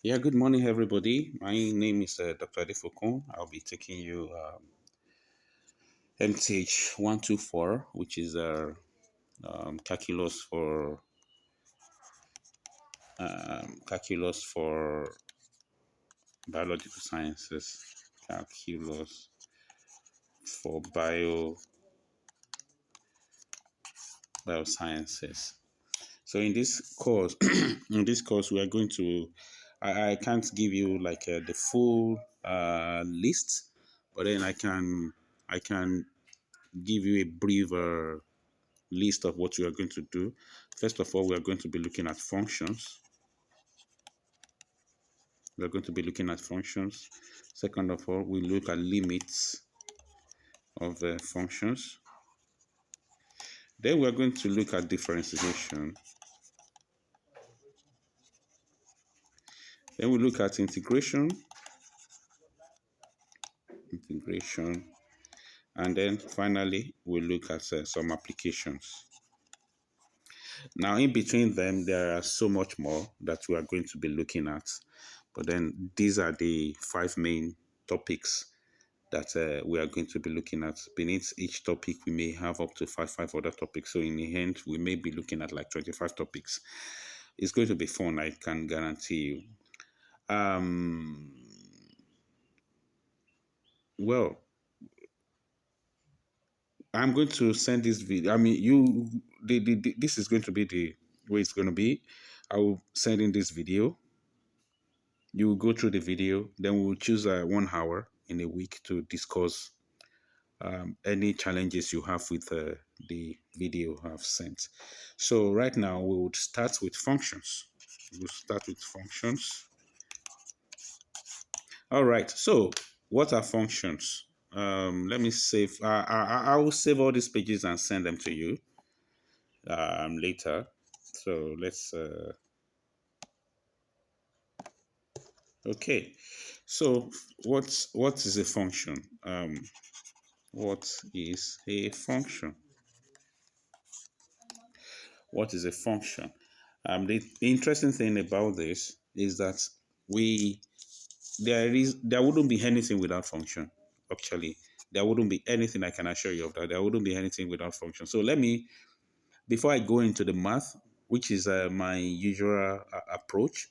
Yeah, good morning, everybody. My name is Dr. Adefokun. I'll be taking you MTH 124, which is calculus for biological sciences, calculus for biosciences. So in this course, we are going to. I can't give you like the full list, but then I can give you a brief list of what you are going to do. First of all, we are going to be looking at functions. We are going to be looking at functions. Second of all, we look at limits of functions. Then we are going to look at differentiation. Then we look at integration, and then finally we look at some applications. Now, in between them, there are so much more that we are going to be looking at. But then these are the five main topics that we are going to be looking at. Beneath each topic, we may have up to five other topics. So in the end, we may be looking at like 25 topics. It's going to be fun, I can guarantee you. Well, I'm going to send this video. I mean, this is going to be the way it's going to be. I will send in this video. You will go through the video. Then we will choose 1 hour in a week to discuss any challenges you have with the video I've sent. So right now we would start with functions. We'll start with functions. All right. So what are functions? Let me save. I will save all these pages and send them to you later. So let's. Okay. So what is a function? What is a function? What is a function? The interesting thing about this is that we there wouldn't be anything without function. Actually, there wouldn't be anything, I can assure you of that. There wouldn't be anything without function. So let me, before I go into the math, which is my usual approach,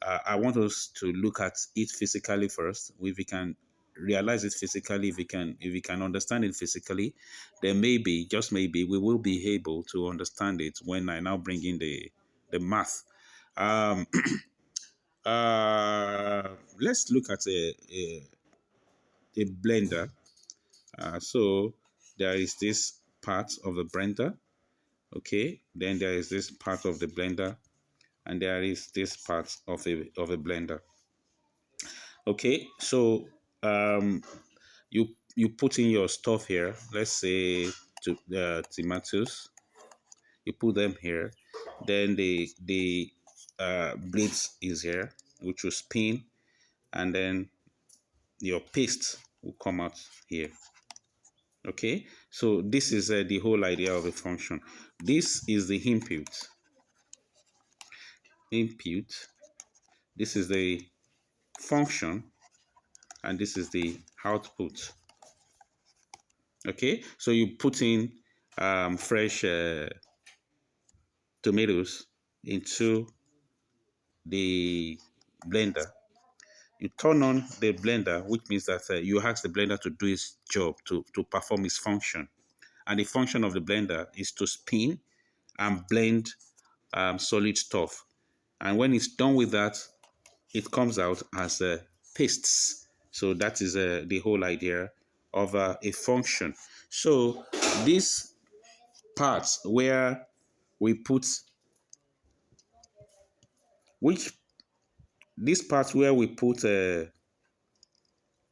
I want us to look at it physically first. If we can realize it physically, if we can understand it physically, then maybe, just maybe, we will be able to understand it when I now bring in the math. Um, let's look at a blender. So there is this part of the blender, okay? Then there is this part of the blender, and there is this part of a blender. Okay, so you put in your stuff here. Let's say tomatoes. You put them here. Then the blades is here, which will spin, and then your paste will come out here. Okay, so this is the whole idea of a function. This is the input. This is the function, and this is the output. Okay, so you put in fresh tomatoes into the blender. You turn on the blender, which means that you ask the blender to do its job, to perform its function. And the function of the blender is to spin and blend solid stuff. And when it's done with that, it comes out as pastes. So that is the whole idea of a function. So this part where we put, which this part where we put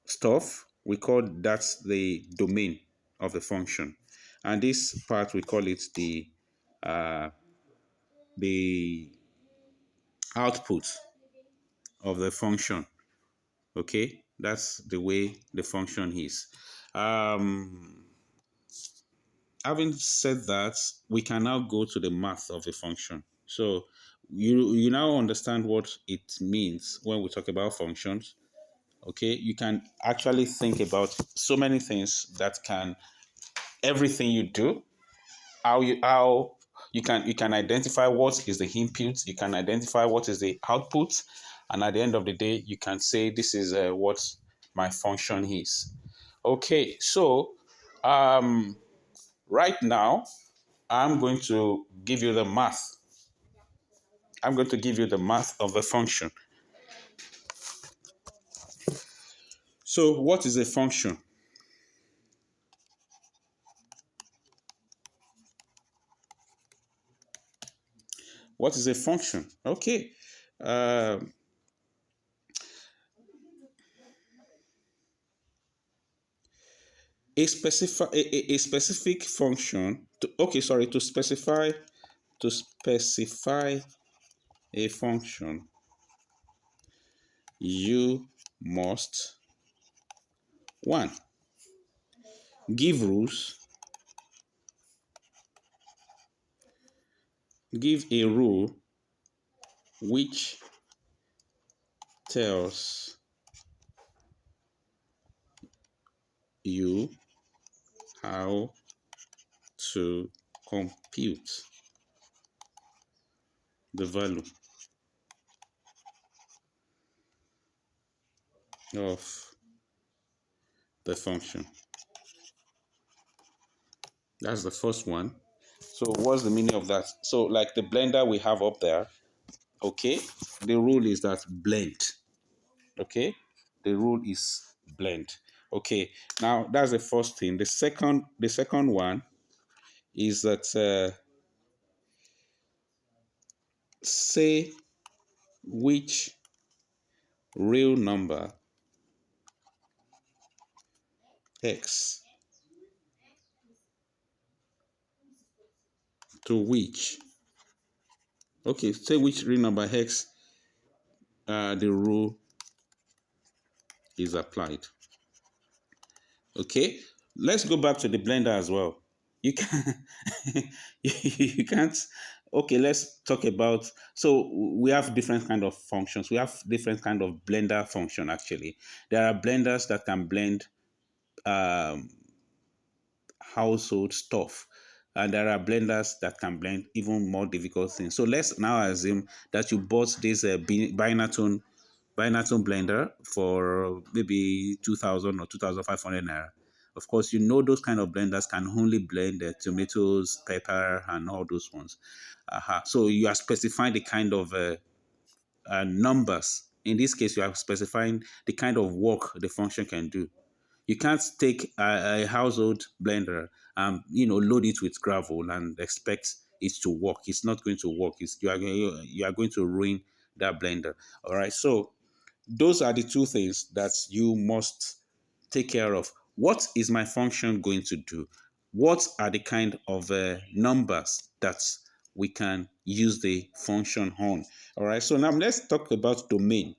stuff, we call that the domain of the function, and this part we call it uh, the output of the function. Okay, that's the way the function is. Having said that, we can now go to the math of the function. So you now understand what it means when we talk about functions. Okay, you can actually think about so many things that can everything you do, how you can identify what is the input, you can identify what is the output, and at the end of the day, you can say this is what my function is. Okay, so um, right now I'm going to give you the math. I'm going to give you the math of the function. So, what is a function? What is a function? Okay. Um a specific function. Okay, sorry. To specify a function, you must one give rules. Give a rule which tells you how to compute the value of the function. That's the first one. So what's the meaning of that? So like the blender we have up there, okay? The rule is that blend, okay? The rule is blend. Okay, now that's the first thing. The second one is that say which real number x to which, okay, say which real number x the rule is applied. Okay, let's go back to the blender as well. You can you can't. Okay, let's talk about. So we have different kind of functions. We have different kind of blender function. Actually, there are blenders that can blend um, household stuff. And there are blenders that can blend even more difficult things. So let's now assume that you bought this Binatone blender for maybe 2,000 or 2,500 naira. Of course, you know those kind of blenders can only blend the tomatoes, pepper, and all those ones. So you are specifying the kind of numbers. In this case, you are specifying the kind of work the function can do. You can't take a household blender and load it with gravel and expect it to work. It's not going to work. You are going to ruin that blender. All right. So those are the two things that you must take care of. What is my function going to do? What are the kind of numbers that we can use the function on? All right. So now let's talk about domain.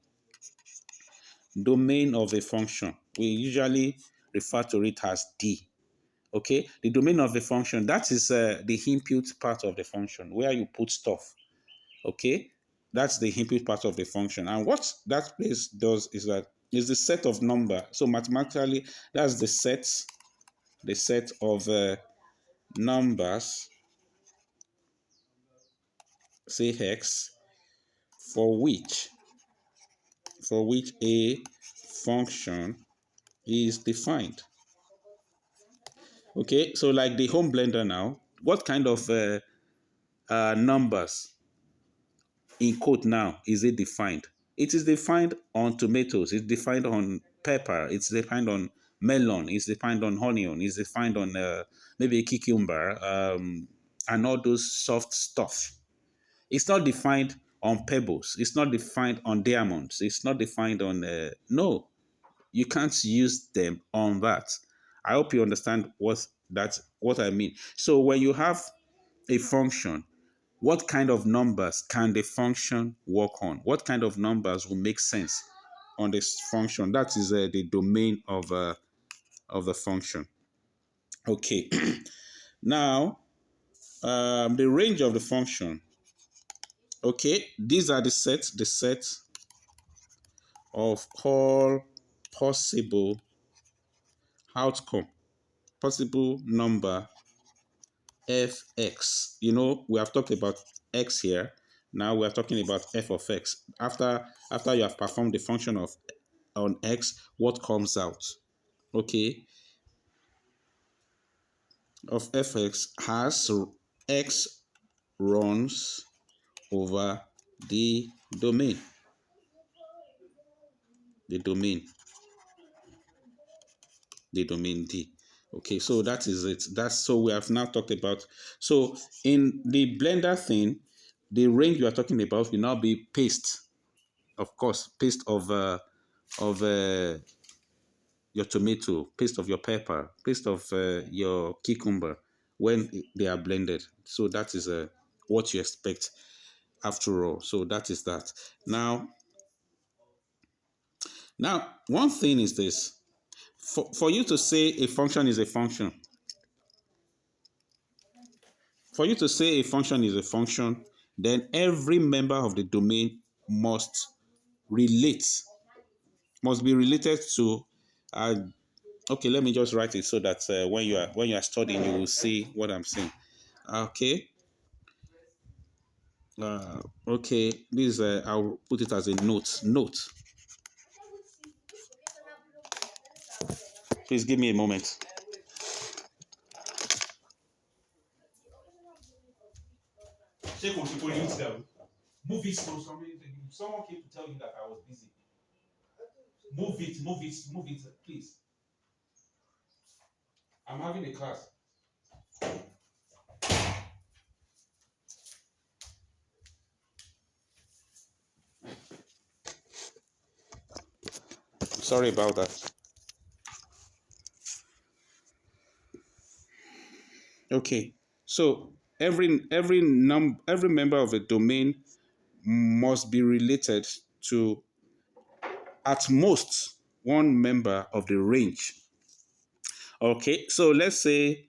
Domain of a function. We usually refer to it as D. Okay, the domain of the function, that is the input part of the function where you put stuff. Okay, that's the input part of the function. And what that place does is that is the set of number. So mathematically, that's the set of numbers, say x, for which a function is defined. Okay, so like the home blender now, what kind of numbers in quote now is it defined? It is defined on tomatoes, it's defined on pepper, it's defined on melon, it's defined on onion, it's defined on maybe a cucumber, and all those soft stuff. It's not defined on pebbles, it's not defined on diamonds, it's not defined on no, you can't use them on that. I hope you understand what I mean. So when you have a function, what kind of numbers can the function work on? What kind of numbers will make sense on this function? That is the domain of the function. Okay. Now, the range of the function. Okay, these are the set of all possible outcome, possible number fx. We have talked about x here. Now we are talking about f of x. After you have performed the function of on x, what comes out? Okay, of fx has x runs over the domain, the domain, the domain D. Okay, so that is it. That's so we have now talked about. So in the blender thing, the range you are talking about will now be paste. Of course, paste of your tomato, paste of your pepper, paste of your cucumber when they are blended. So that is what you expect after all. So that is that. Now one thing is this: for you to say a function is a function, for you to say a function is a function, then every member of the domain must relate, must be related to. Uh, okay, let me just write it so that when you are studying, you will see what I'm saying. Okay. Okay. This I'll put it as a note. Note. Please give me a moment. Move it slow. Someone came to tell you that I was busy. Move it, move it, move it, please. I'm having a class. Sorry about that. Okay. So every member of a domain must be related to at most one member of the range. Okay. So let's say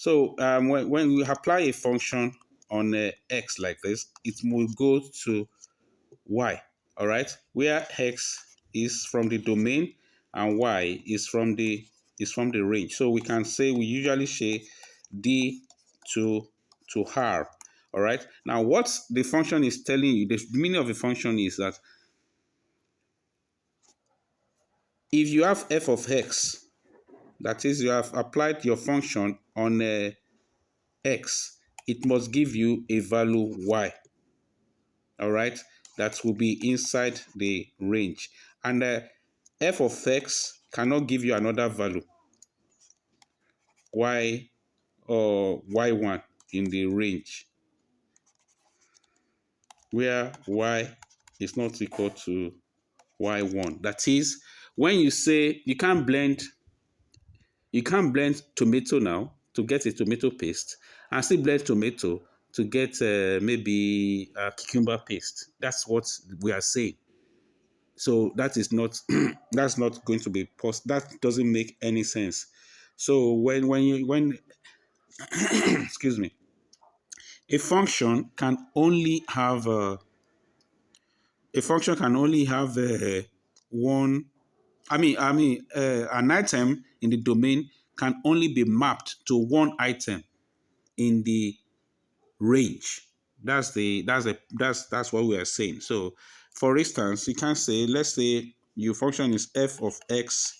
when we apply a function on x like this, it will go to y. All right, where x is from the domain and y is from the range. So we can say we usually say d to r. All right. Now, what the function is telling you, the meaning of the function is that if you have f of x, that is, you have applied your function on x, it must give you a value y. All right, that will be inside the range. And f of x cannot give you another value, y or y1 in the range, where y is not equal to y1. That is, when you say you can't blend tomato now to get a tomato paste and still blend tomato to get maybe a cucumber paste. That's what we are saying. So that is not that's not going to be possible. That doesn't make any sense. So when excuse me, a function can only have one. An item in the domain can only be mapped to one item in the range. That's what we are saying. So, for instance, you can say, let's say your function is f of x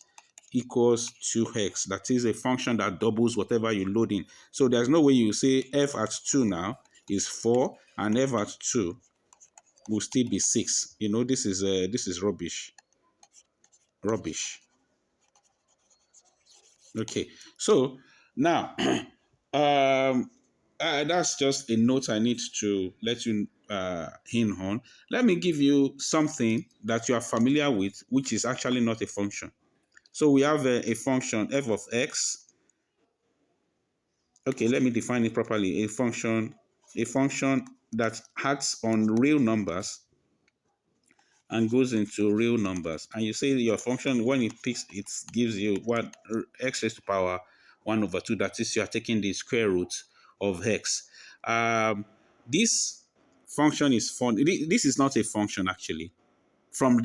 equals 2x. That is a function that doubles whatever you load in. So there's no way you say f at 2 now is 4 and f at 2 will still be 6. This is rubbish. Rubbish. Okay. So now that's just a note I need to let you in on. Let me give you something that you are familiar with, which is actually not a function. So we have a function f of x. Okay, let me define it properly. A function that acts on real numbers and goes into real numbers. And you say your function, when it picks, it gives you x raised to power 1/2. That is, you are taking the square root of x. This function is fun. This is not a function actually. From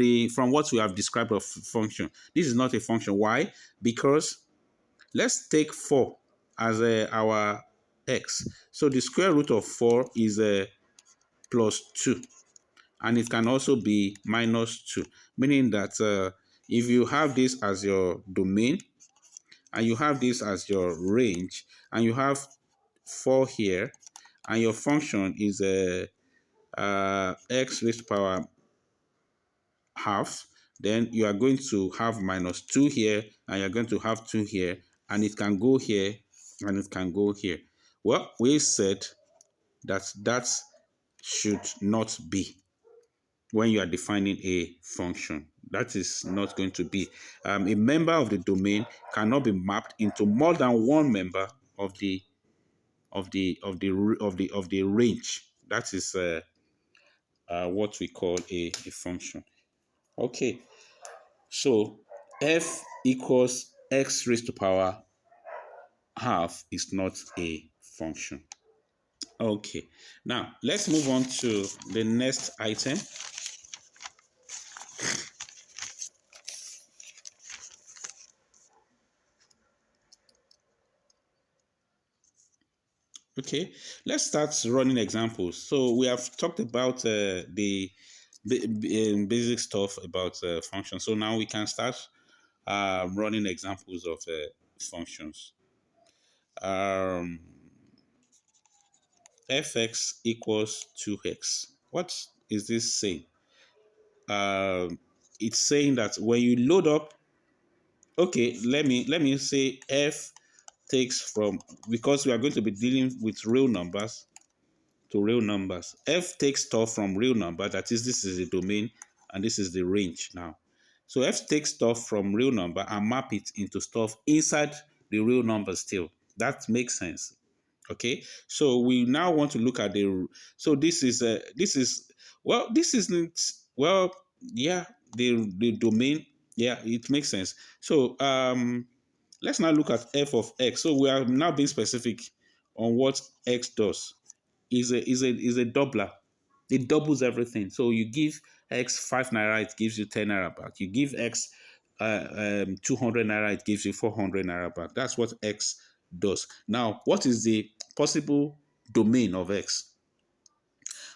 what we have described of function, this is not a function. Why? Because let's take 4 as our x. So the square root of 4 is plus 2, and it can also be minus 2, meaning that if you have this as your domain and you have this as your range and you have 4 here and your function is x raised to power half, then you are going to have minus 2 here and you're going to have 2 here, and it can go here and it can go here. Well, we said that that should not be when you are defining a function. That is not going to be. A member of the domain cannot be mapped into more than one member of the range. That is what we call a function. Okay, so f equals x raised to power half is not a function. Okay, now let's move on to the next item. Okay, let's start running examples. So we have talked about the basic stuff about functions. So now we can start running examples of functions. Um, fx equals 2x. What is this saying? It's saying that when you load up, okay, let me say f takes from, because we are going to be dealing with real numbers to real numbers. F takes stuff from real number, that is, this is the domain and this is the range now. So F takes stuff from real number and map it into stuff inside the real number still. That makes sense. Okay, so we now want to look at so this is well, this isn't, well, yeah, the domain, yeah, it makes sense. So let's now look at f of x. So we are now being specific on what x does. Is a doubler. It doubles everything. So you give x 5 naira, it gives you 10 naira back. You give x 200 naira, it gives you 400 naira back. That's what x does. Now, what is the possible domain of x?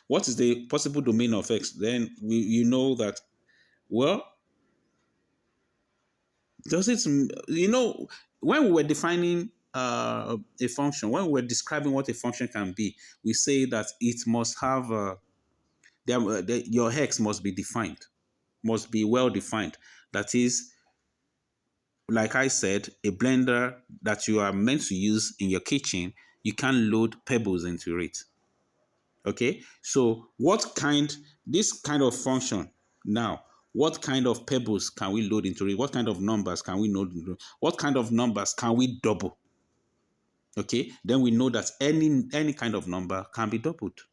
What is the possible domain of x? Then you know that, well, does it, when we were defining a function, when we were describing what a function can be, we say that it must have your hex must be defined, must be well defined. That is, like I said, a blender that you are meant to use in your kitchen, you can load pebbles into it. Okay, so this kind of function now, what kind of pebbles can we load into it? What kind of numbers can we load into it? What kind of numbers can we double? Okay, then we know that any kind of number can be doubled.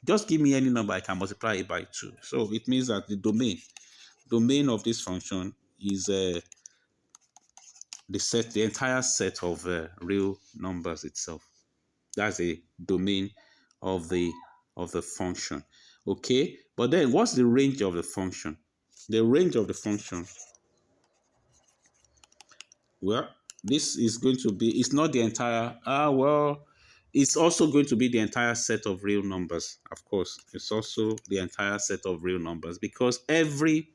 Just give me any number, I can multiply it by 2. So it means that the domain of this function is the entire set of real numbers itself. That's the domain of the function. Okay, but then what's the range of the function? The range of the function, well, this is going to be, it's not the entire, it's also going to be the entire set of real numbers. Of course, it's also the entire set of real numbers, because every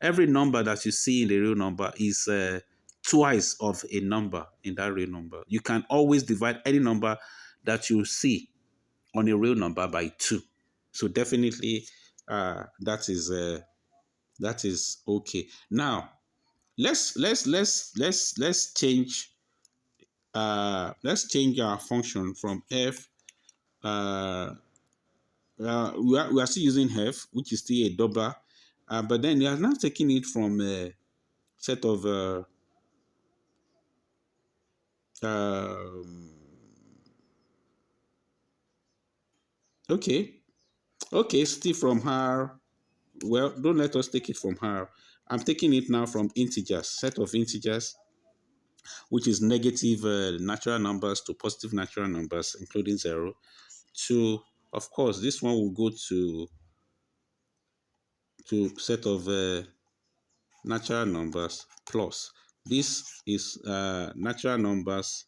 number that you see in the real number is twice of a number in that real number. You can always divide any number that you see on a real number by 2. So definitely that is okay. Now let's change our function from f. We are still using f, which is still a doubler, but then we are now taking it from a set of okay, still from her. Well, don't let us take it from her. I'm taking it now from integers, set of integers, which is negative natural numbers to positive natural numbers, including 0, to of course, this one will go to set of natural numbers plus. This is natural numbers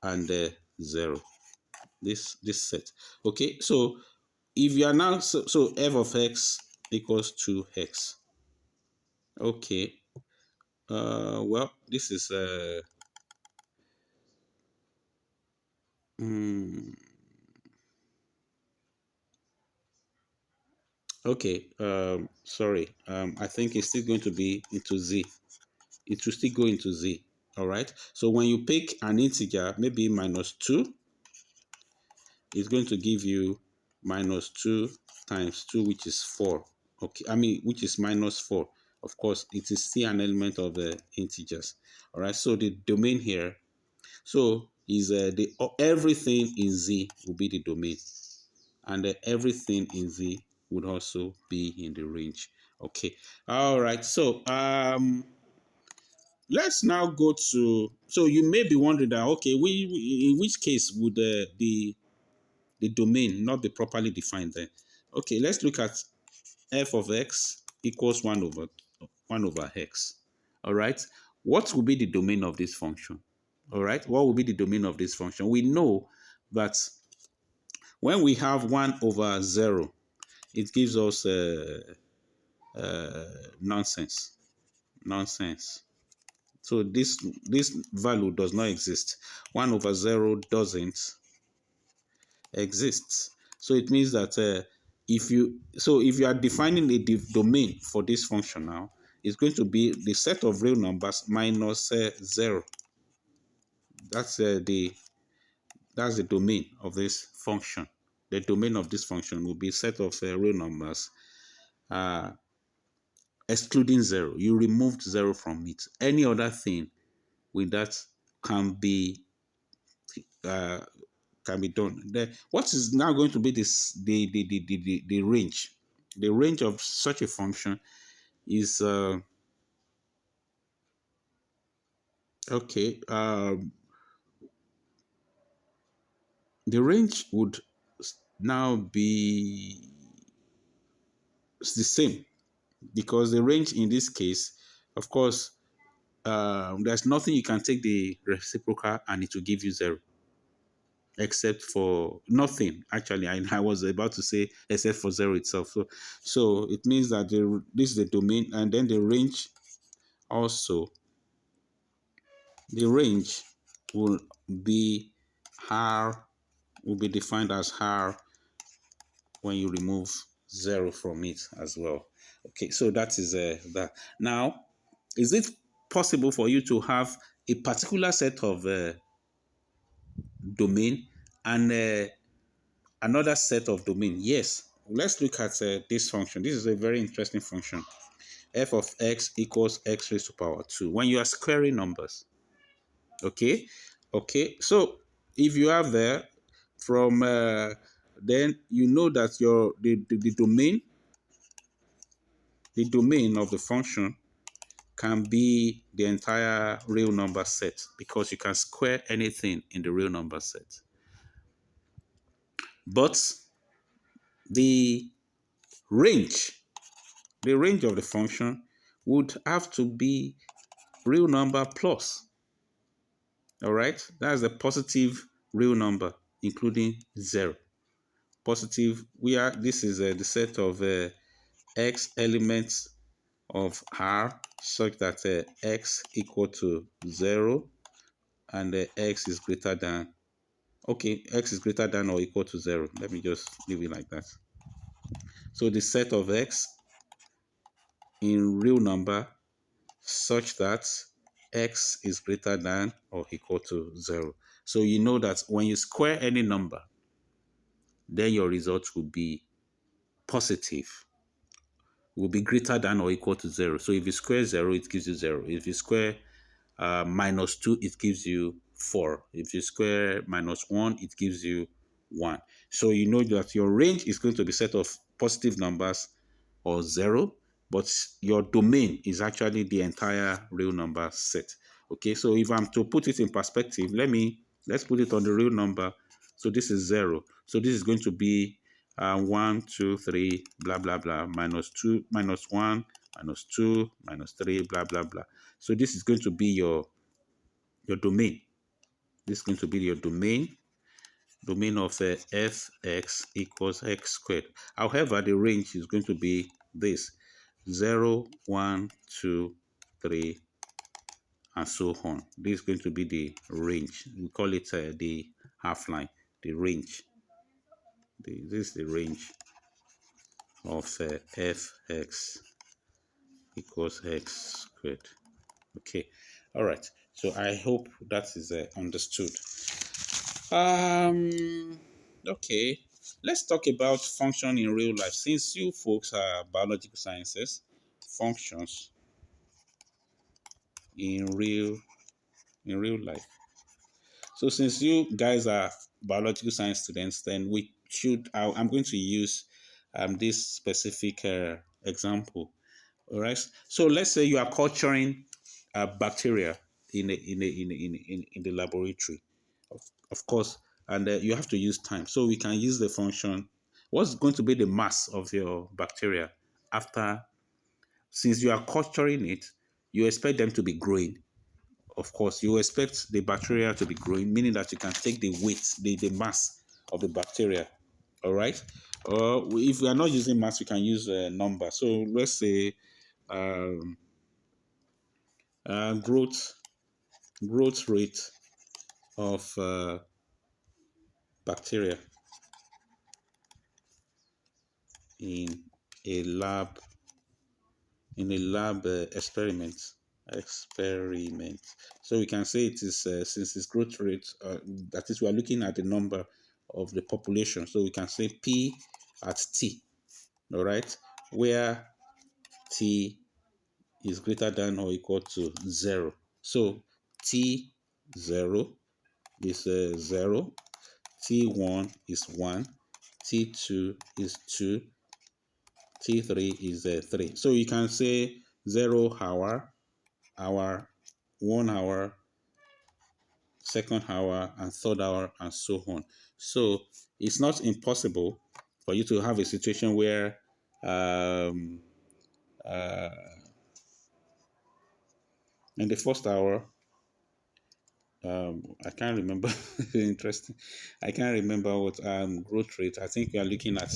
and 0. This set. Okay, so if you are now so f of x equals 2x. Okay. Well, this is mm, okay. Sorry. I think it's still going to be into z. It will still go into z. All right. So when you pick an integer, maybe -2, it's going to give you -2 times 2, which is 4. Okay, I mean, which is -4. Of course, it is still an element of the integers. All right, so the domain here, so is the everything in Z will be the domain, and everything in Z would also be in the range. Okay, all right. So let's now go to. So you may be wondering that, okay, in which case would the domain not be properly defined there? Okay, let's look at f of x equals 1 over x. All right. What will be the domain of this function? All right. What will be the domain of this function? We know that when we have 1 over 0, it gives us nonsense. Nonsense. So this value does not exist. 1 over 0 doesn't exist. So it means that if you are defining a domain for this function now, it's going to be the set of real numbers minus 0. That's the domain of this function. The domain of this function will be a set of real numbers uh, excluding 0. You removed 0 from it. Any other thing with that can be uh, done. What is now going to be the range? The range of such a function is okay. The range would now be the same, because the range in this case, of course, there's nothing you can take the reciprocal and it will give you 0, except for nothing. Actually, I was about to say except for 0 itself. So it means that this is the domain, and then the range also, the range will be R, will be defined as R when you remove 0 from it as well. Okay, so that is that. Now, is it possible for you to have a particular set of domain and another set of domain? Yes. Let's look at this function. This is a very interesting function. F of x equals x raised to power 2. When you are squaring numbers, okay, so if you have there from then you know that the domain of the function can be the entire real number set, because you can square anything in the real number set. But the range the range of the function would have to be real number plus. All right, that's a positive real number, including 0. Positive, this is the set of x elements of R such that x equal to 0 and x is greater than, okay, x is greater than or equal to 0. Let me just leave it like that. So the set of x in real number such that x is greater than or equal to 0. So you know that when you square any number, then your result will be positive, will be greater than or equal to 0. So if you square 0, it gives you 0. If you square -2, it gives you 4. If you square -1, it gives you 1. So you know that your range is going to be set of positive numbers or 0, but your domain is actually the entire real number set. Okay, so if I'm to put it in perspective, let's put it on the real number So this is 0. So this is going to be 1, 2, 3, blah, blah, blah, minus 2, minus 1, minus 2, minus 3, blah, blah, blah. So this is going to be your domain. This is going to be your domain of fx equals x squared. However, the range is going to be this 0, 1, 2, 3, and so on. This is going to be the range. We call it the half line, the range. This is the range of fx equals x squared. Okay, all right. So I hope that is understood. Okay, let's talk about function in real life. Since you folks are biological sciences, functions in real life. So since you guys are biological science students, then we should. I'm going to use this specific example. All right. So let's say you are culturing bacteria in the laboratory, of course, and you have to use time. So we can use the function. What's going to be the mass of your bacteria after? Since you are culturing it, you expect them to be growing. Of course, you expect the bacteria to be growing, meaning that you can take the weight, the mass of the bacteria. All right. Or if we are not using mass, we can use a number. So let's say um, growth rate of bacteria in a lab experiment. So we can say it is since its growth rate, that is, we are looking at the number of the population. So we can say p at t. All right, where t is greater than or equal to 0. So t0 is 0, t1 is 1, t2 is 2, t3 is 3. So you can say 0 hour, 1 hour, second hour, and third hour, and so on. So it's not impossible for you to have a situation where uh, in the first hour, I can't remember. Interesting. I can't remember what growth rate. I think we are looking at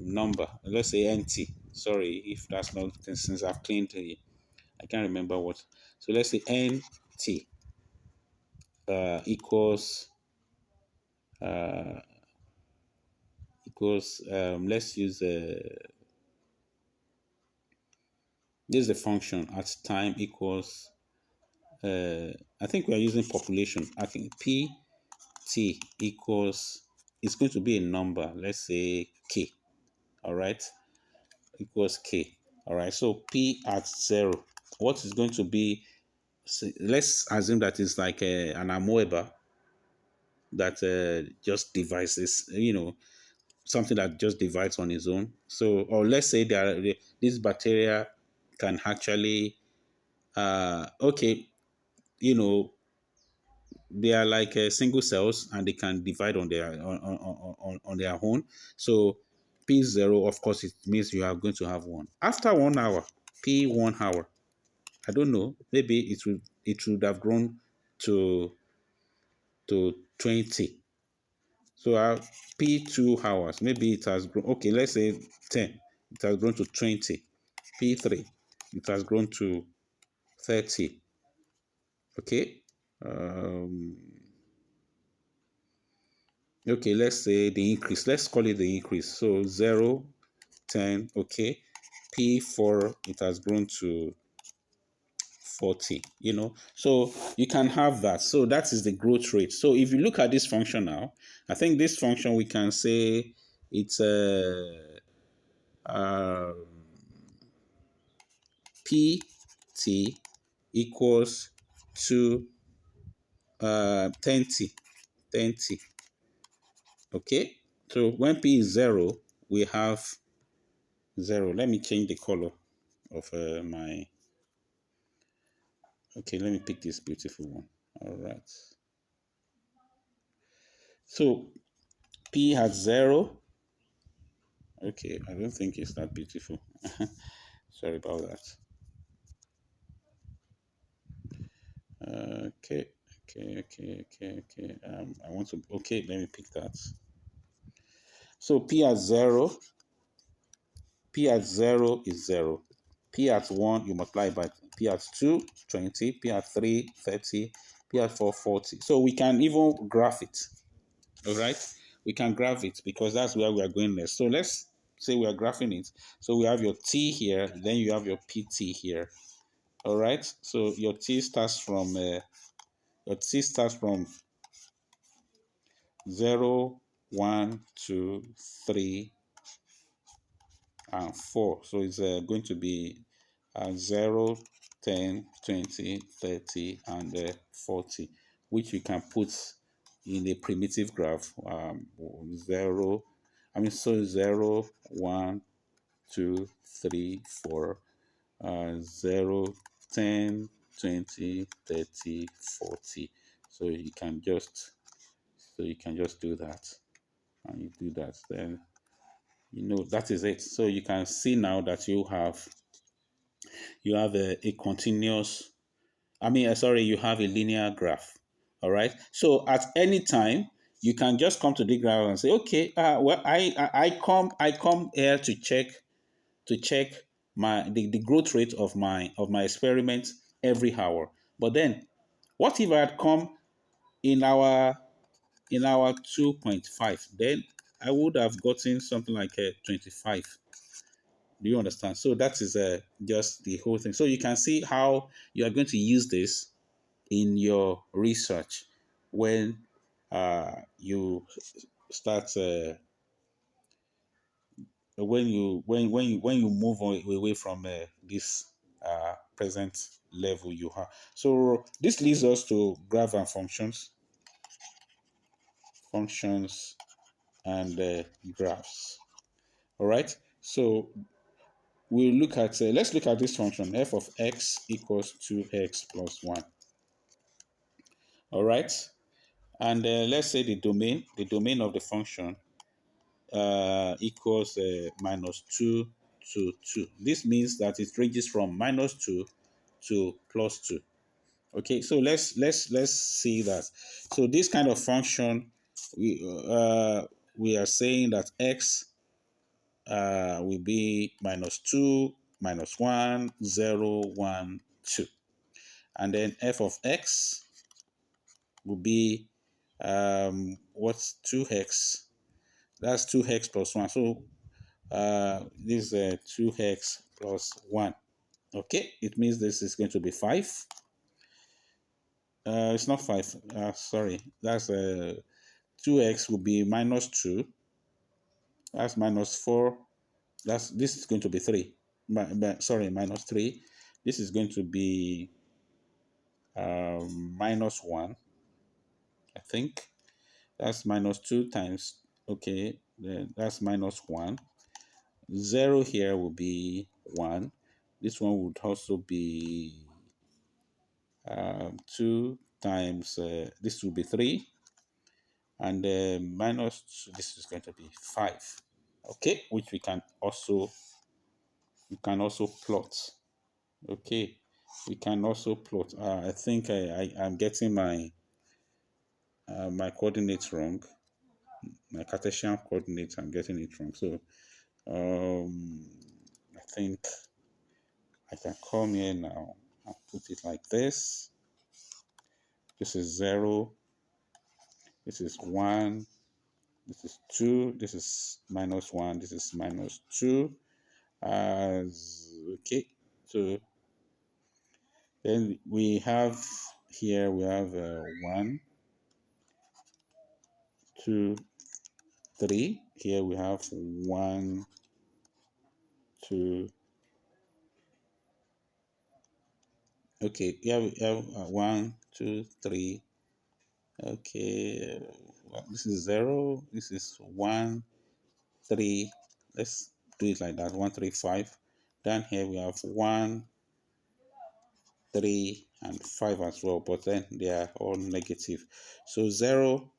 number. Let's say NT. Sorry if that's not, since I've cleaned the. I can't remember what. So let's say NT equals let's use this is the function at time equals I think we are using population. I think pt equals, it's going to be a number, let's say k. All right, equals k. All right, so p at 0, what is going to be, let's assume that it's like an amoeba that just divides this, something that just divides on its own. So, or let's say this bacteria can actually, okay, you know, they are like single cells and they can divide on their own. So P0, of course, it means you are going to have one. After 1 hour, P1 hour, I don't know, maybe it would have grown to 20. So P2 hours, maybe it has grown, okay, let's say 10. It has grown to 20. P3, it has grown to 30. Okay. Um, okay, let's say the increase. Let's call it the increase. So 0, 10, okay. P4, it has grown to 40, So you can have that. So that is the growth rate. So if you look at this function now, I think this function we can say it's uh, pt equals to 10t. 10t. Okay. So when p is 0, we have 0. Let me change the color of my. Okay, let me pick this beautiful one. All right. So P has 0. Okay, I don't think it's that beautiful. Sorry about that. Okay, okay. I want to. Okay, let me pick that. So P at 0. P at 0 is 0. P at 1, you multiply by P at 2, 20. P at 3, 30. P at 4, 40. So we can even graph it. All right, we can graph it because that's where we are going next. So let's say we are graphing it. So we have your T here, then you have your PT here. All right, so your T starts from 0, 1, 2, 3, and 4. So it's going to be 0, 10, 20, 30, and 40, which we can put in a primitive graph. 0, so 0, 1, 2, 3, 4, 0, 10, 20, 30, 40. So you can just do that, and you do that, then that is it. So you can see now that you have a continuous, sorry, you have a linear graph. All right. So at any time, you can just come to the graph and say, okay, well, I come here to check the growth rate of my experiment every hour. But then, what if I had come in our 2.5? Then I would have gotten something like a 25. Do you understand? So that is just the whole thing. So you can see how you are going to use this in your research when you start when you move away from this present level you have. So this leads us to graph and functions and graphs. All right. So we'll look at let's look at this function f of x equals 2x plus 1. All right. And let's say the domain of the function equals minus 2 to 2. This means that it ranges from minus 2 to plus 2. Okay, so let's see that. So this kind of function, we are saying that x will be minus 2, minus 1, 0, 1, 2. And then f of x will be what's 2x? That's 2x plus 1. So this is 2x plus 1. Okay, it means this is going to be 5. It's not 5. Sorry, that's 2x will be minus 2. That's minus 4. This is going to be 3. Sorry, minus 3. This is going to be minus 1, I think. That's minus 2 times. Okay, then that's minus 1. 0 here will be 1. This one would also be 2 times, this will be 3. And minus, this is going to be 5. Okay, which we can also plot. Okay, we can also plot. I think I'm getting my coordinates wrong. My Cartesian coordinates, I'm getting it wrong. So I think I can come here now and put it like this. This is 0. This is 1. This is 2. This is minus 1. This is minus 2. Okay. So then we have 1, 2, 3. Here we have 1, 2. Okay. Here we have 1, 2, 3. Okay. This is 0. This is 1, 3. Let's do it like that. 1, 3, 5. Down here we have 1, 3, and 5 as well, but then they are all negative. So 0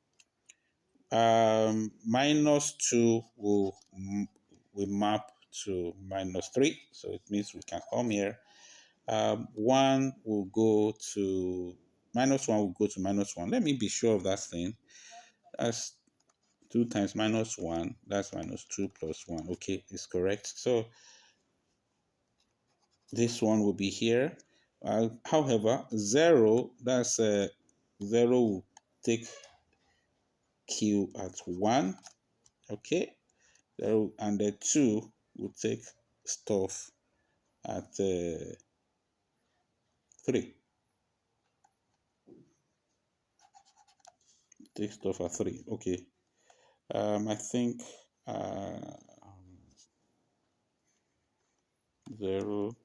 Minus 2 will map to minus 3. So it means we can come here. 1 will go to minus 1 will go to minus 1. Let me be sure of that thing. That's 2 times minus 1. That's minus 2 plus 1. Okay, it's correct. So this one will be here. However, 0, that's 0 will take Q at 1. Okay, 0, and the 2 will take stuff at 3. Take stuff at 3. Okay. I think uh, 0.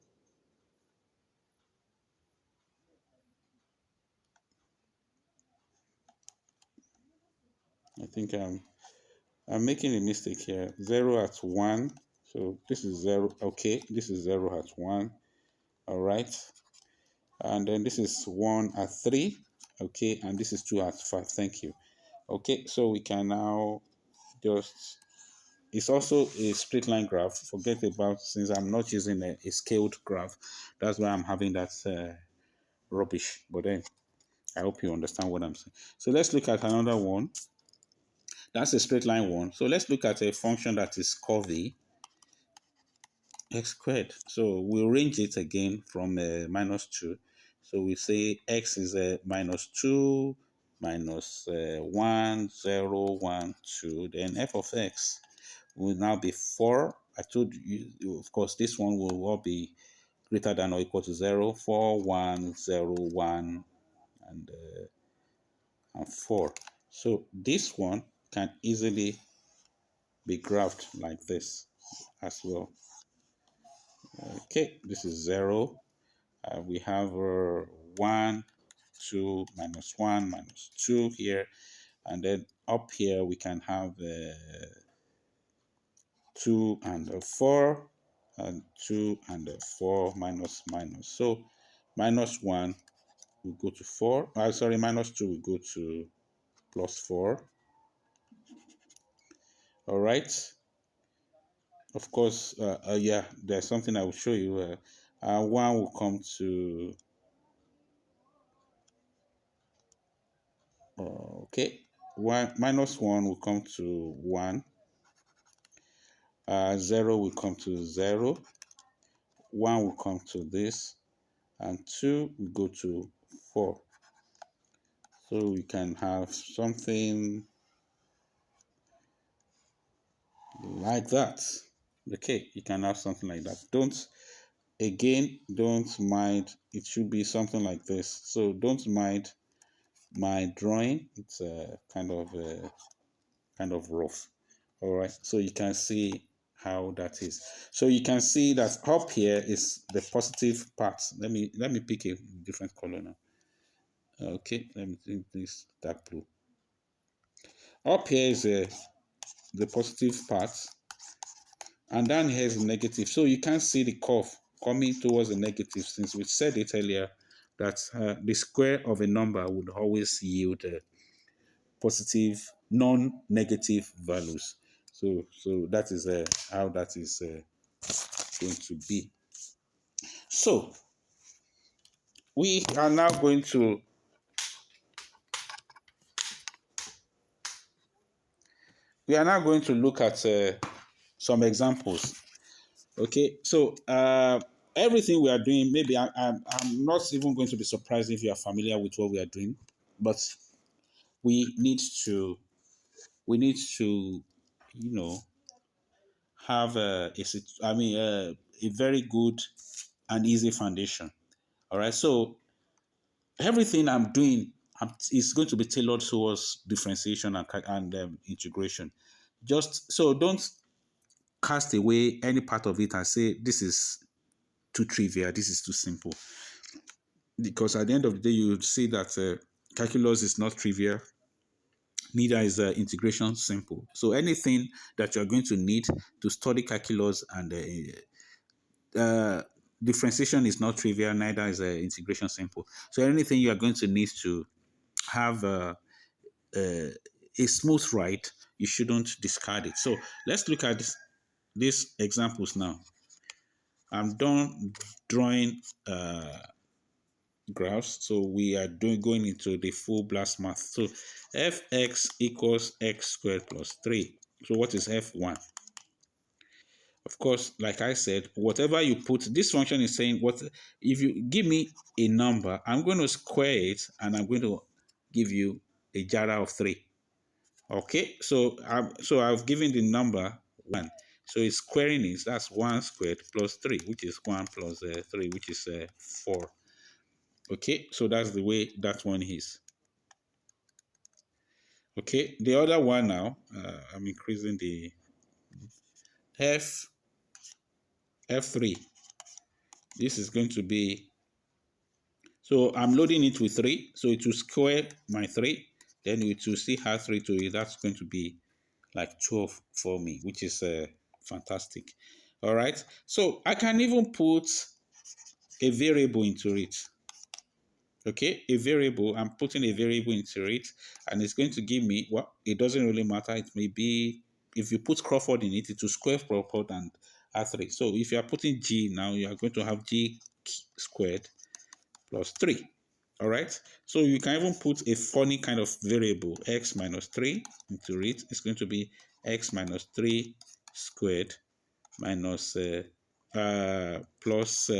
I think I'm making a mistake here. 0 at 1. So this is 0. Okay, this is 0 at 1. All right. And then this is 1 at 3. Okay, and this is 2 at 5. Thank you. Okay, so we can now just, it's also a straight line graph. Forget about, since I'm not using a scaled graph, that's why I'm having that rubbish. But then I hope you understand what I'm saying. So let's look at another one. That's a straight line one. So let's look at a function that is curvy, x squared. So we'll range it again from minus 2. So we say x is minus 2, minus 1, 0, 1, 2. Then f of x will now be 4. I told you, of course, this one will all be greater than or equal to 0, 4, 1, 0, 1, and 4. So this one can easily be graphed like this as well. Okay, this is 0. We have 1, 2, minus 1, minus 2 here. And then up here we can have 2 and 4, and 2 and 4, minus minus. So minus 1 will go to 4. Sorry, minus 2 will go to plus 4. All right. Of course, yeah, there's something I will show you. 1 will come to, okay, 1 minus 1 will come to 1. 0 will come to 0. 1 will come to this. And 2 will go to 4. So we can have something like that. Okay, you can have something like that. Don't mind, it should be something like this. So don't mind my drawing. It's kind of rough. All right, so you can see how that is. So you can see that up here is the positive part. Let me pick a different color now. Okay, let me think this dark blue. Up here is the positive part, and down here is the negative. So you can see the curve coming towards the negative, since we said it earlier that the square of a number would always yield positive, non-negative values. So that is how that is going to be. So we are now going to look at some examples. Okay, so everything we are doing, maybe I'm not even going to be surprised if you are familiar with what we are doing, but we need to you know have a very good and easy foundation. All right, so everything I'm doing is going to be tailored towards differentiation and integration. Just so don't cast away any part of it and say this is too trivial, this is too simple. Because at the end of the day, you would see that calculus is not trivial, neither is integration simple. So anything that you're going to need to study calculus and differentiation is not trivial, neither is integration simple. So anything you are going to need to have a smooth ride, you shouldn't discard it. So let's look at these examples now. I'm done drawing graphs, so we are going into the full blast math. So fx equals x squared plus 3. So what is f1? Of course, like I said, whatever you put, this function is saying what if you give me a number, I'm going to square it and I'm going to give you a jara of 3. Okay, so I've given the number 1. So it's squaring it. That's 1 squared plus 3, which is 1 plus 3, which is 4. Okay, so that's the way that one is. Okay, the other one now, I'm increasing the f3. This is going to be, so I'm loading it with 3, so it will square my 3, then it will still add 3 to it. That's going to be like 12 for me, which is fantastic. All right, so I can even put a variable into it. Okay, a variable, I'm putting a variable into it, and it's going to give me, well, it doesn't really matter. It may be, if you put Crawford in it, it will square Crawford and add 3. So if you are putting G now, you are going to have G squared plus 3. All right, so you can even put a funny kind of variable, x minus 3, into it. It's going to be x minus 3 squared minus plus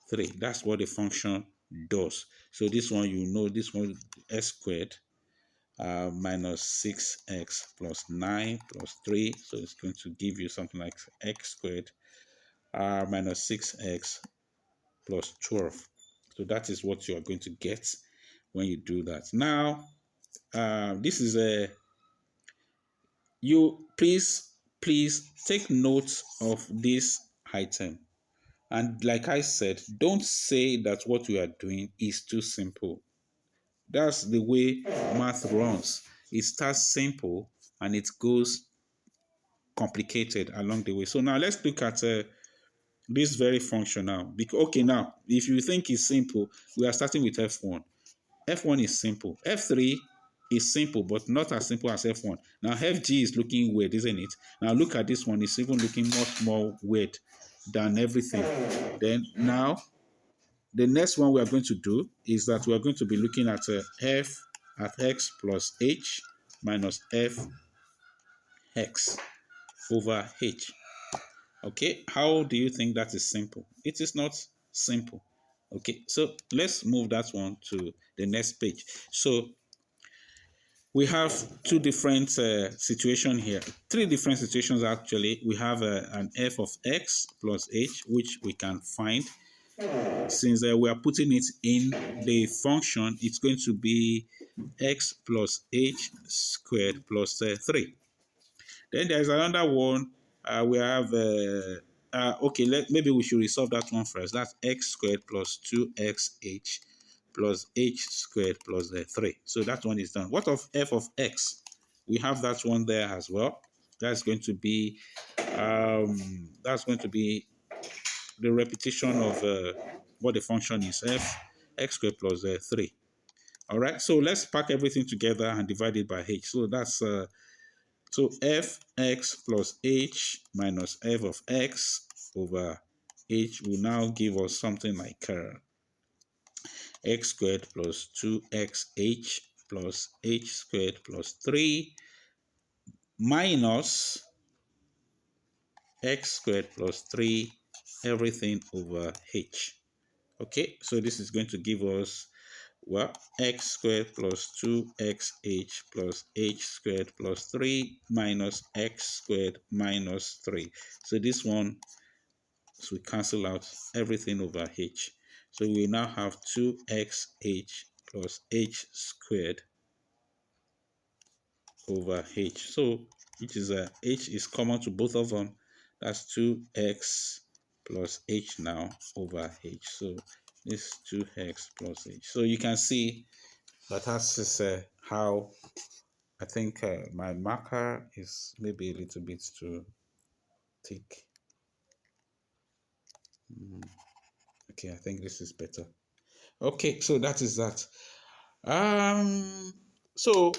3. That's what the function does. So this one, you know, this one, s squared minus 6x plus 9 plus 3. So it's going to give you something like x squared minus 6x plus 12. So that is what you are going to get when you do that. Now, this is a, you please take note of this item. And like I said, don't say that what we are doing is too simple. That's the way math runs. It starts simple and it goes complicated along the way. So now let's look at this very function now. Okay, now, if you think it's simple, we are starting with F1. F1 is simple. F3 is simple, but not as simple as F1. Now, FG is looking weird, isn't it? Now, look at this one. It's even looking much more weird than everything. Then, now, the next one we are going to do is that we are going to be looking at f at x plus h minus fx over h. Okay, how do you think that is simple? It is not simple. Okay, so let's move that one to the next page. So we have two different situations here. Three different situations actually. We have an f of x plus h, which we can find. Since we are putting it in the function, it's going to be x plus h squared plus 3. Then there's another one. We have, okay, maybe we should resolve that one first. That's x squared plus 2xh plus h squared plus 3. So that one is done. What of f of x? We have that one there as well. That's going to be the repetition of what the function is, x squared plus 3. All right, so let's pack everything together and divide it by h. So that's so fx plus h minus f of x over h will now give us something like x squared plus 2xh plus h squared plus 3 minus x squared plus 3 everything over h. Okay, so this is going to give us, well, x squared plus 2xh plus h squared plus 3 minus x squared minus 3. So this one, so we cancel out everything over h. So we now have 2xh plus h squared over h. So which is h is common to both of them. That's 2x plus h now over h. So this 2x plus h. So you can see that that's how I think my marker is maybe a little bit too thick. Okay, I think this is better. Okay, so that is that. So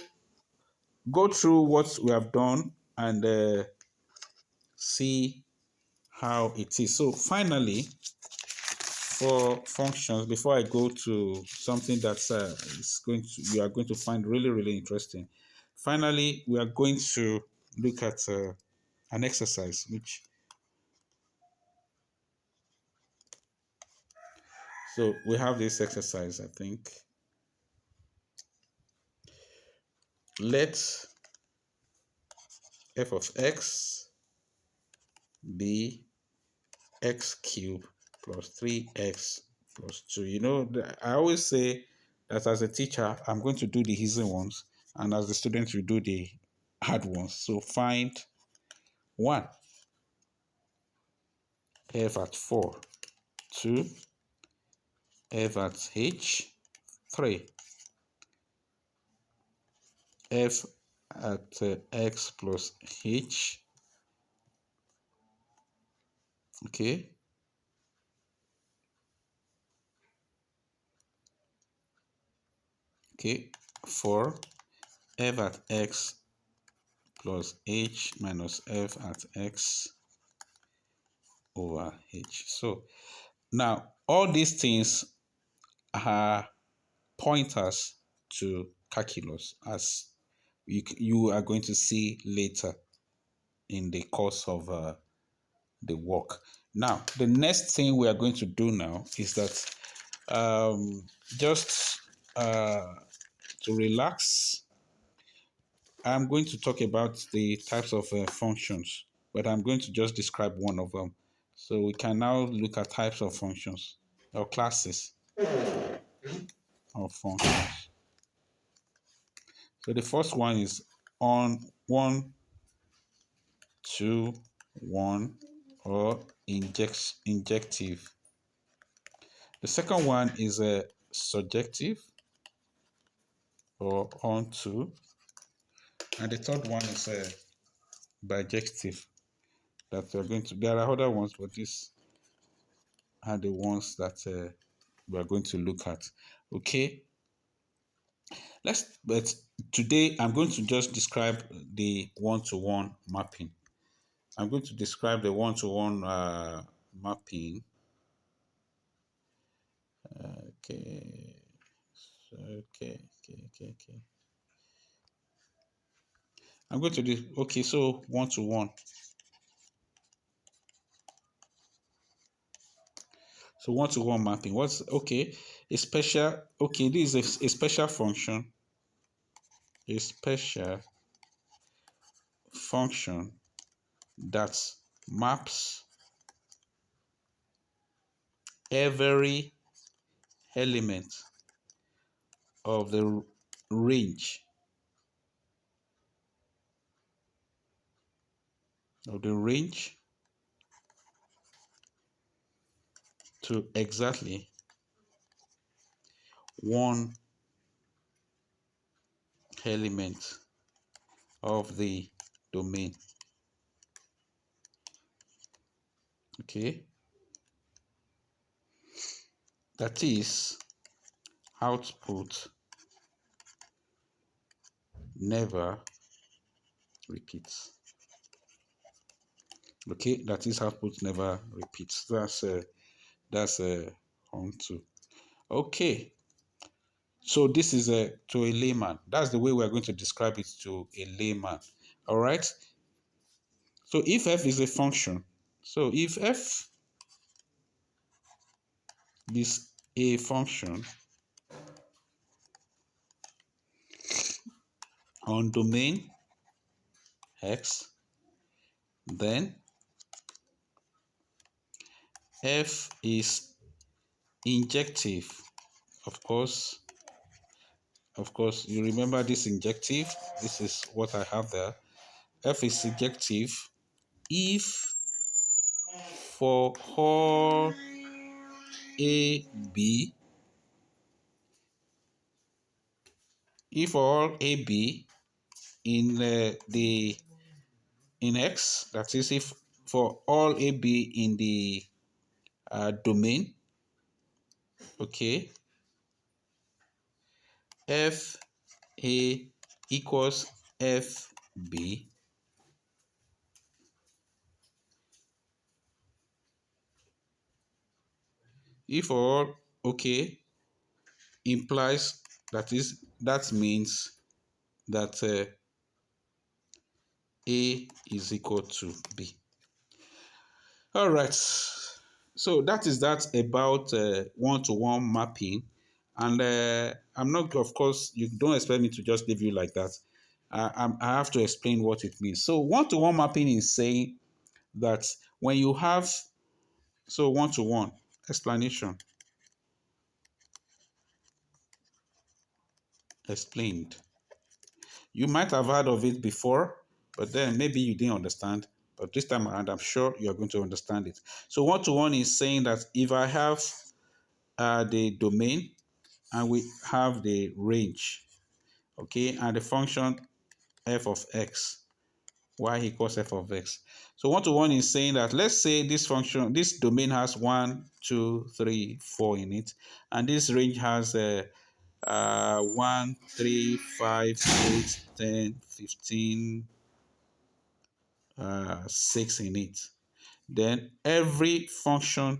go through what we have done and see how it is. So finally, for functions, before I go to something that's you are going to find really, really interesting. Finally, we are going to look at an exercise, which, so we have this exercise, I think. Let f of x be x cubed plus 3x plus 2. You know, I always say that as a teacher, I'm going to do the easy ones, and as the student, you do the hard ones. So find 1, f at 4, 2, f at h, 3, f at x plus h, okay, okay, 4, f at x plus h minus f at x over h. So now all these things are pointers to calculus, as you are going to see later in the course of the work. Now, the next thing we are going to do now is that just to relax, I'm going to talk about the types of functions, but I'm going to just describe one of them. So we can now look at types of functions or classes of functions. So the first one is on 1, 2, 1, or injective. The second one is a surjective or on 2. And the third one is a bijective that we're going to, there are other ones, but these are the ones that we're going to look at. Okay, but today I'm going to just describe the one-to-one mapping. I'm going to describe the one-to-one mapping. Okay. Okay. I'm going to do, okay, so one-to-one. So one-to-one mapping. What's, okay, a special, okay, this is a special function. A special function that maps every element of the range to exactly one element of the domain. Okay, that is, output never repeats. Okay, that is, output never repeats. That's on to. Okay, so this is to a layman. That's the way we're going to describe it to a layman. All right. So if f is a function, so if f is a function on domain x, then f is injective. Of course, you remember this injective. This is what I have there. F is injective if for all a b, if for all a b in the in x, that is, if for all a b in the domain, okay, f a equals FB if all okay implies that means that A is equal to B. All right. So that is that about one-to-one mapping. And I'm not, of course, you don't expect me to just leave you like that. I have to explain what it means. So one-to-one mapping is saying that when you have, so one-to-one explanation, explained. You might have heard of it before, but then maybe you didn't understand. But this time around, I'm sure you're going to understand it. So one-to-one is saying that if I have the domain and we have the range, okay, and the function f of x, y equals f of x. So one-to-one is saying that let's say this function, this domain has 1, 2, 3, 4 in it, and this range has 1, 3, 5, 8, 10, 15, 6 in it. Then every function,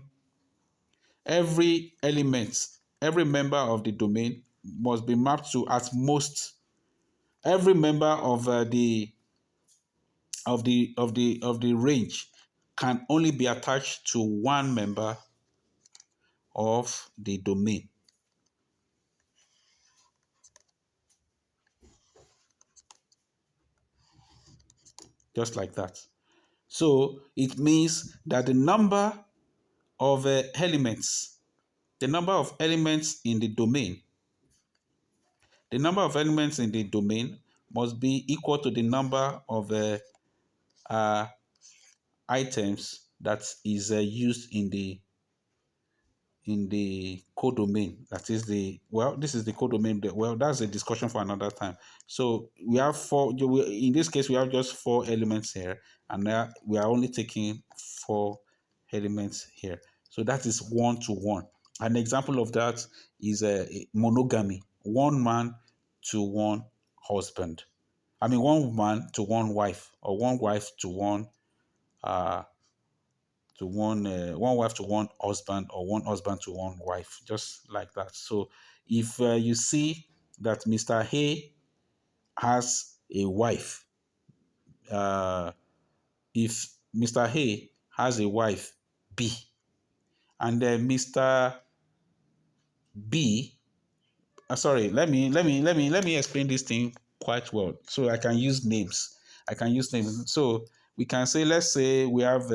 every element, every member of the domain must be mapped to at most every member of the range can only be attached to one member of the domain. Just like that. So it means that of elements, the number of elements in the number of elements in the domain must be equal to the number of uh, items that is used in the codomain. That is this is the codomain. Well, that's a discussion for another time. So we have in this case, we have just 4 elements here, and now we are only taking 4 elements here. So that is one-to-one. An example of that is monogamy. One man to one husband. I mean, one man to one wife, or one wife uh, to one wife to one husband, or one husband to one wife, just like that. So if you see that Mr. A has a wife, uh, if Mr. A has a wife B, and then Mr. B, sorry, let me explain this thing quite well so I can use names. So we can say, let's say we have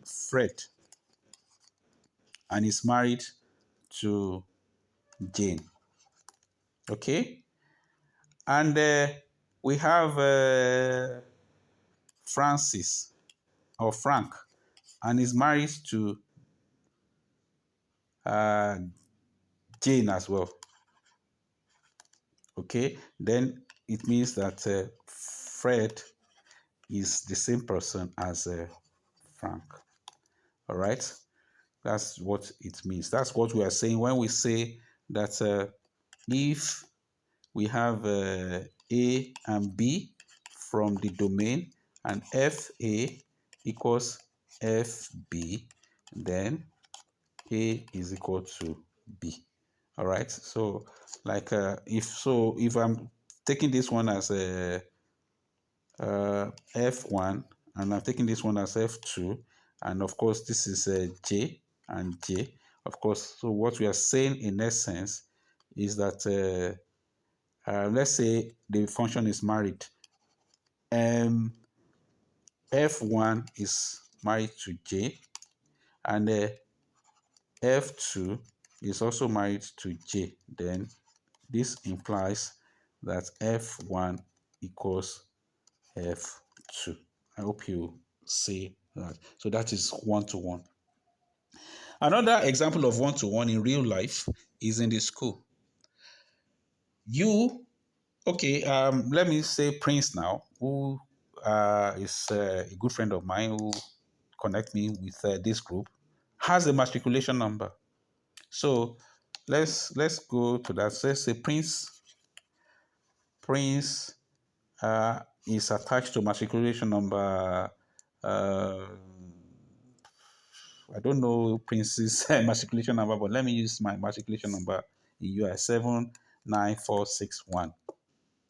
Fred, and is married to Jane. Okay? And we have Francis, or Frank, and is married to uh, Jane as well. Okay? Then it means that Fred is the same person as Frank. All right? That's what it means. That's what we are saying when we say that if we have A and B from the domain, and FA equals FB, then A is equal to B. All right. So like if I'm taking this one as a F1, and I'm taking this one as F2, and of course this is J and J. Of course, so what we are saying in essence is that let's say the function is married. F1 is married to J, and F2 is also married to J. Then this implies that F1 equals F2. I hope you see that. So that is one-to-one. Another example of one-to-one in real life is in the school. Okay, let me say Prince now, who is a good friend of mine, who connect me with this group, has a matriculation number. So let's go to that. So let's say Prince is attached to matriculation number. Uh, I don't know Prince's matriculation number, but let me use my matriculation number in US 79461.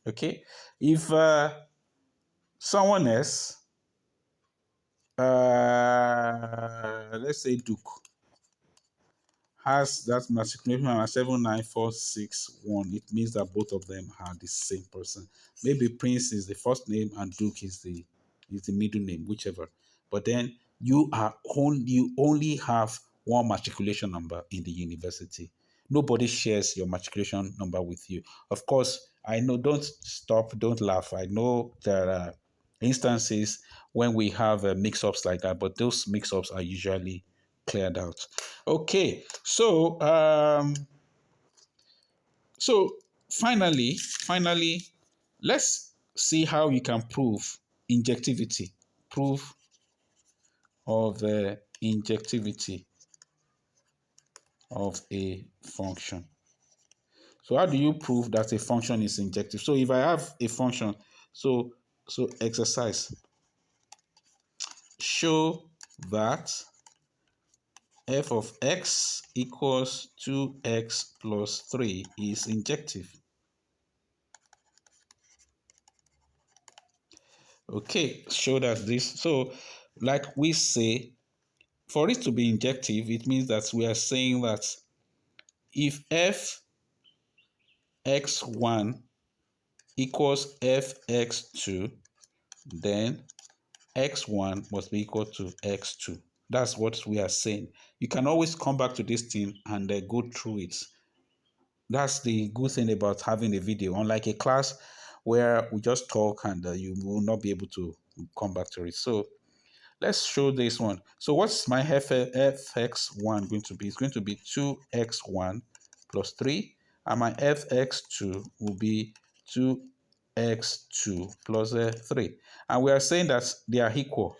Okay, if someone else, let's say Duke, has that matriculation number 79461, it means that both of them are the same person. Maybe Prince is the first name and Duke is the middle name, whichever. But then you only have one matriculation number in the university. Nobody shares your matriculation number with you. Of course, I know, don't stop, don't laugh. I know there are instances when we have mix-ups like that, but those mix-ups are usually cleared out. Okay, so finally, let's see how you can prove injectivity. Proof of the injectivity of a function. So how do you prove that a function is injective? So if I have a function, so exercise, show that f of x equals 2x plus 3 is injective. Okay, show that this. So, like we say, for it to be injective, it means that we are saying that if fx1 equals fx2, then x1 must be equal to x2. That's what we are saying. You can always come back to this thing and go through it. That's the good thing about having a video, unlike a class where we just talk and you will not be able to come back to it. So let's show this one. So what's my fx1 going to be? It's going to be 2x1 plus 3. And my fx2 will be 2x2 plus 3. And we are saying that they are equal.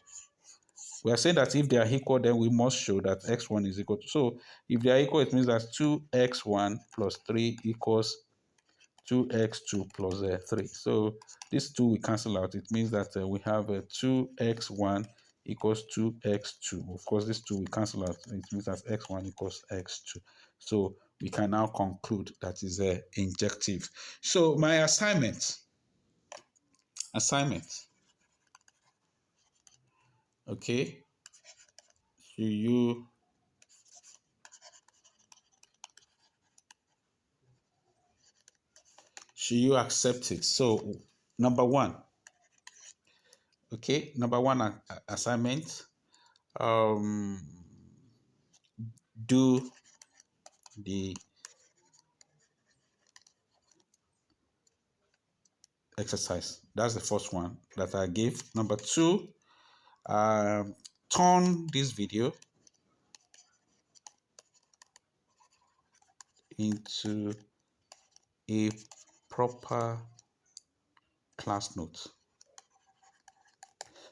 We are saying that if they are equal, then we must show that x1 is equal to. So if they are equal, it means that 2x1 plus 3 equals 2x2 plus 3. So these two we cancel out. It means that we have 2x1 equals 2x2. Of course, these two we cancel out. It means that x1 equals x2. So we can now conclude that is injective. So my assignment, okay, should you accept it? So number one, okay, number one assignment, um, do the exercise. That's the first one that I gave. Number two, turn this video into a proper class note.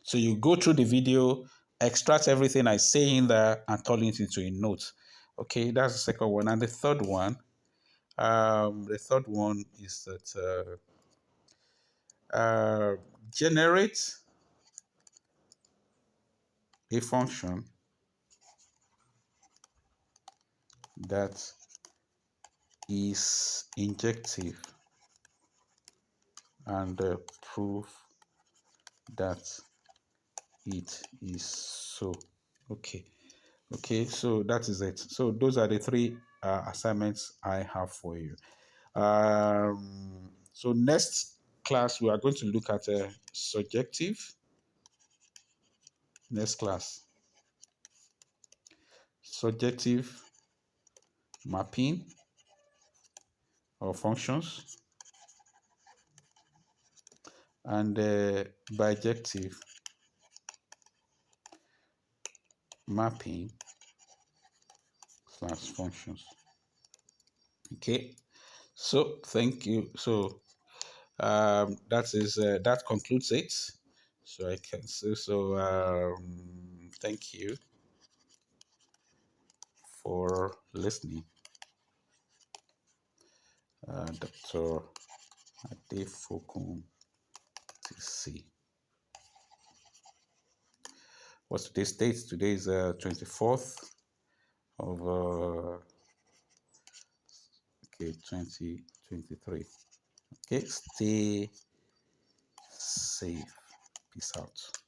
So you go through the video, extract everything I say in there, and turn it into a note. Okay, that's the second one. And the third one is that generate a function that is injective and prove that it is so. Okay, so that is it. So those are the three assignments I have for you. So next class we are going to look at subjective. Next class, subjective mapping of functions, and bijective mapping slash functions. Okay, so thank you. So that concludes it. So I can say so. Thank you for listening. Dr. Adefokun TC. What's today's date? Today is 24th of 2023. Okay, stay safe. Peace out.